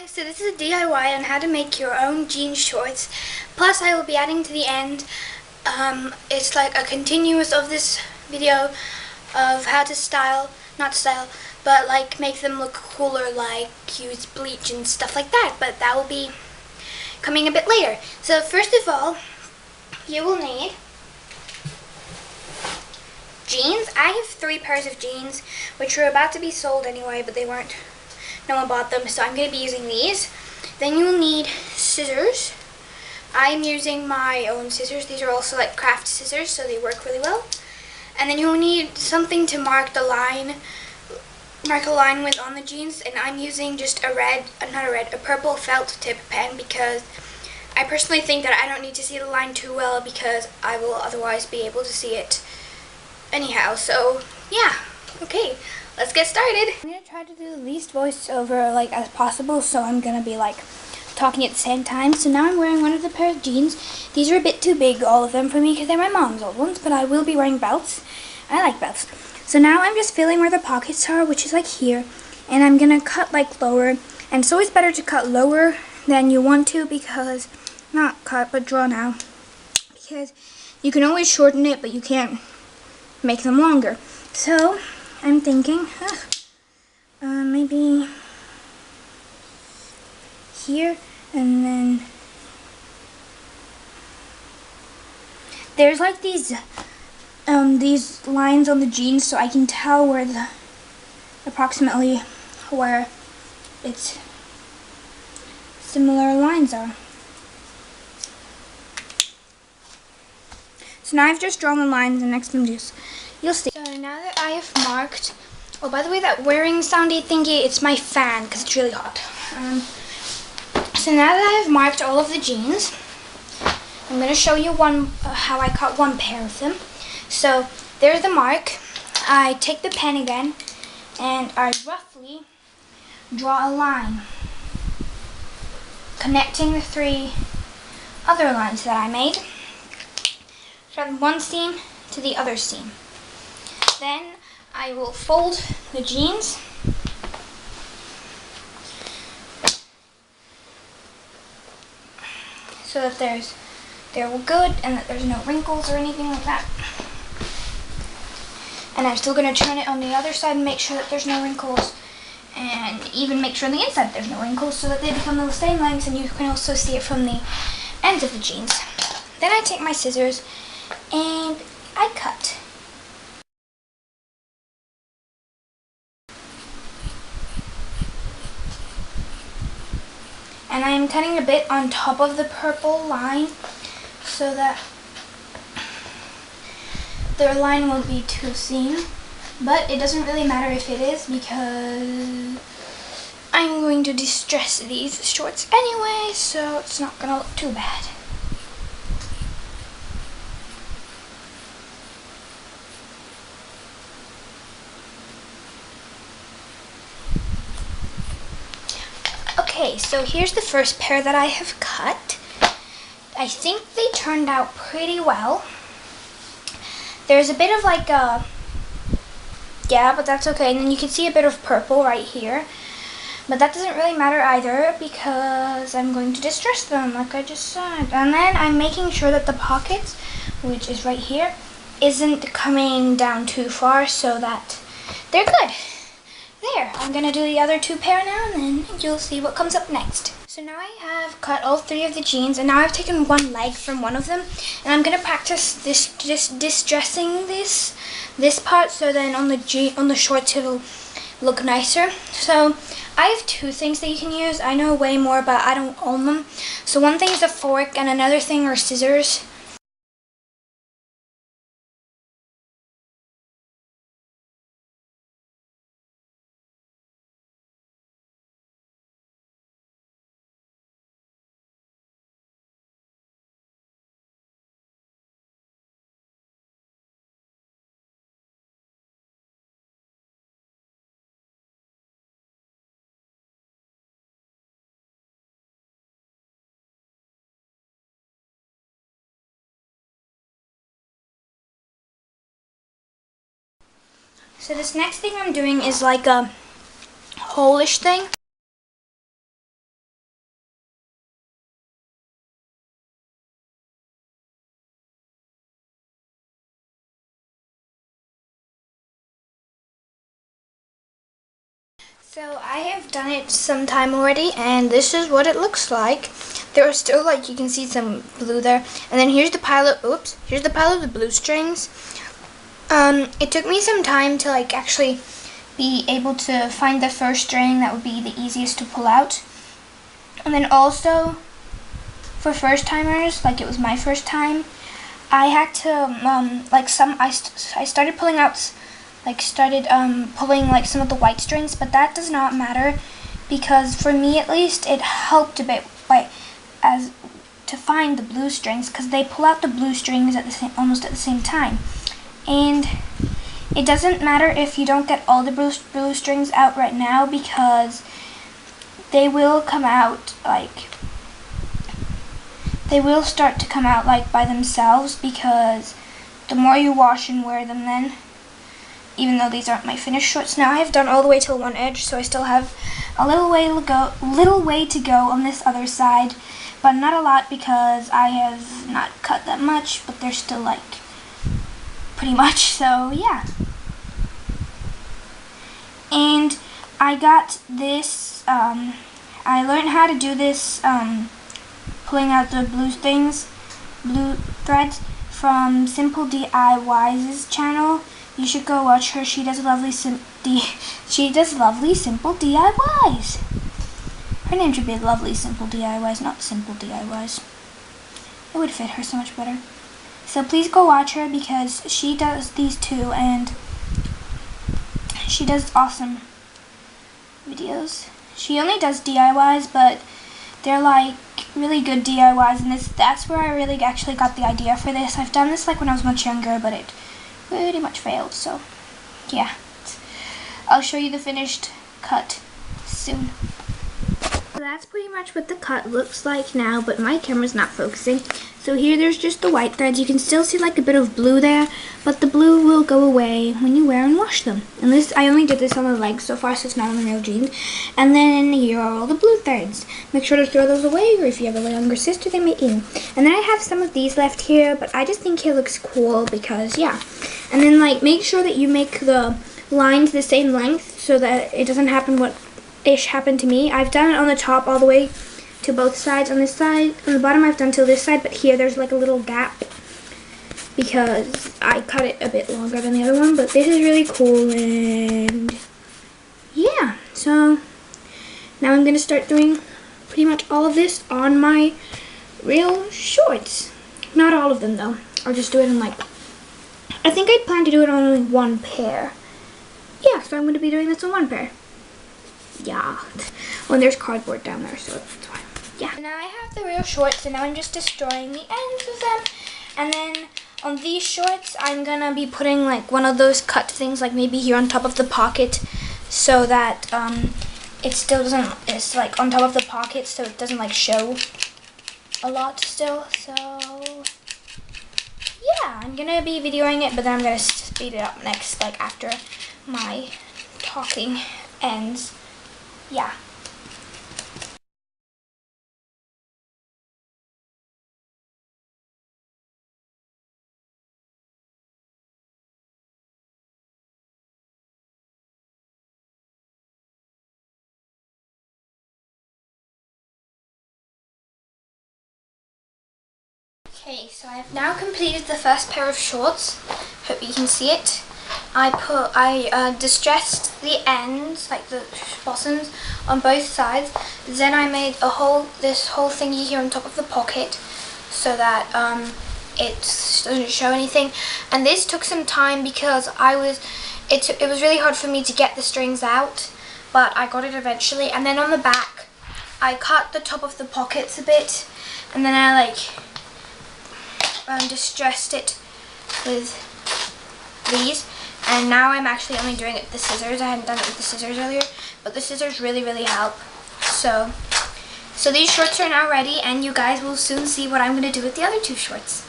Hi, so this is a DIY on how to make your own jean shorts. Plus I will be adding to the end, it's like a continuous of this video of how to not style, but like make them look cooler, like use bleach and stuff like that. But that will be coming a bit later. So first of all, you will need jeans. I have 3 pairs of jeans, which were about to be sold anyway, but they weren't. No one bought them, so I'm going to be using these. Then you will need scissors. I'm using my own scissors. These are also like craft scissors, so they work really well. And then you'll need something to mark a line with on the jeans, and I'm using just a purple felt tip pen, because I personally think that I don't need to see the line too well, because I will otherwise be able to see it anyhow. So yeah, okay. Let's get started. I'm going to try to do the least voiceover like as possible, so I'm going to be like talking at the same time. So now I'm wearing one of the pair of jeans. These are a bit too big, all of them, for me, because they're my mom's old ones, but I will be wearing belts. I like belts. So now I'm just feeling where the pockets are, which is like here, and I'm going to cut like lower. And it's always better to cut lower than you want to, because, not cut, but draw now, because you can always shorten it, but you can't make them longer. So I'm thinking, maybe here, and then there's like these lines on the jeans, so I can tell where approximately where its similar lines are. So now I've just drawn the lines, and next time you'll see. So now that I have marked, oh, by the way, that wearing soundy thingy, it's my fan because it's really hot. So now that I have marked all of the jeans, I'm going to show you how I cut one pair of them. So there's the mark. I take the pen again, and I roughly draw a line connecting the 3 other lines that I made from one seam to the other seam. Then I will fold the jeans so that they're good and that there's no wrinkles or anything like that. And I'm still going to turn it on the other side and make sure that there's no wrinkles, and even make sure on the inside there's no wrinkles, so that they become the same length, and you can also see it from the ends of the jeans. Then I take my scissors and I cut. And I am cutting a bit on top of the purple line, so that their line won't be too seen. But it doesn't really matter if it is, because I'm going to distress these shorts anyway, so it's not going to look too bad. Okay, so here's the first pair that I have cut. I think they turned out pretty well. There's a bit of like yeah, but that's okay. And then you can see a bit of purple right here. But that doesn't really matter either, because I'm going to distress them, like I just said. And then I'm making sure that the pockets, which is right here, isn't coming down too far, so that they're good. There, I'm going to do the other 2 pair now, and then you'll see what comes up next. So now I have cut all 3 of the jeans, and now I've taken one leg from one of them, and I'm going to practice distressing this part, so then on the shorts it'll look nicer. So I have 2 things that you can use. I know way more, but I don't own them. So one thing is a fork, and another thing are scissors. So this next thing I'm doing is like a hole-ish thing. So I have done it some time already, and this is what it looks like. There are still, like, you can see some blue there, and then here's the pile of, here's the pile of the blue strings. It took me some time to, like, actually be able to find the first string that would be the easiest to pull out. And then also, for first timers, like it was my first time, I had to, I started pulling out, pulling like some of the white strings, but that does not matter, because for me at least, it helped a bit, to find the blue strings, because they pull out the blue strings almost at the same time. And it doesn't matter if you don't get all the blue strings out right now, because they will come out, they will start to come out like by themselves, because the more you wash and wear them then, even though these aren't my finished shorts. Now I have done all the way till one edge, so I still have a little way to go on this other side, but not a lot, because I have not cut that much, but they're still like pretty much, so yeah. And I got this, I learned how to do this, pulling out the blue threads, from Simple DIY's channel. You should go watch her. She does lovely simple DIYs. Her name should be Lovely Simple DIYs, not Simple DIYs. It would fit her so much better. So please go watch her, because she does these too, and she does awesome videos. She only does DIYs, but they're like really good DIYs, and that's where I really actually got the idea for this. I've done this like when I was much younger, but it pretty much failed, so yeah. I'll show you the finished cut soon. So that's pretty much what the cut looks like now, but my camera's not focusing. So here there's just the white threads. You can still see like a bit of blue there, but the blue will go away when you wear and wash them. And this, I only did this on the legs so far, so it's not on the real jeans. And then here are all the blue threads. Make sure to throw those away, or if you have a younger sister, they may in. And then I have some of these left here, but I just think it looks cool because, yeah. And then like make sure that you make the lines the same length so that it doesn't happen what ish happened to me. I've done it on the top all the way to both sides. On this side, on the bottom I've done till this side, but here there's like a little gap because I cut it a bit longer than the other one, but this is really cool. And yeah, so now I'm gonna start doing pretty much all of this on my real shorts. Not all of them though. I'll just do it in like, I think I plan to do it on only one pair. Yeah, so I'm going to be doing this on one pair. Yeah. Oh, and there's cardboard down there, so that's fine. Yeah. So now I have the real shorts, and now I'm just destroying the ends of them. And then on these shorts, I'm going to be putting like one of those cut things, like maybe here on top of the pocket, so that it still doesn't, it's like on top of the pocket, so it doesn't like show a lot still. So yeah, I'm going to be videoing it, but then I'm going to speed it up next, like after my talking ends. Yeah. Okay, so I have now completed the first pair of shorts. Hope you can see it. I distressed the ends, like the bottoms, on both sides. Then I made this whole thingy here on top of the pocket, so that it doesn't show anything. And this took some time because it was really hard for me to get the strings out, but I got it eventually. And then on the back, I cut the top of the pockets a bit, and then I distressed it with these. And now I'm actually only doing it with the scissors. I hadn't done it with the scissors earlier, but the scissors really, really help. So these shorts are now ready, and you guys will soon see what I'm going to do with the other two shorts.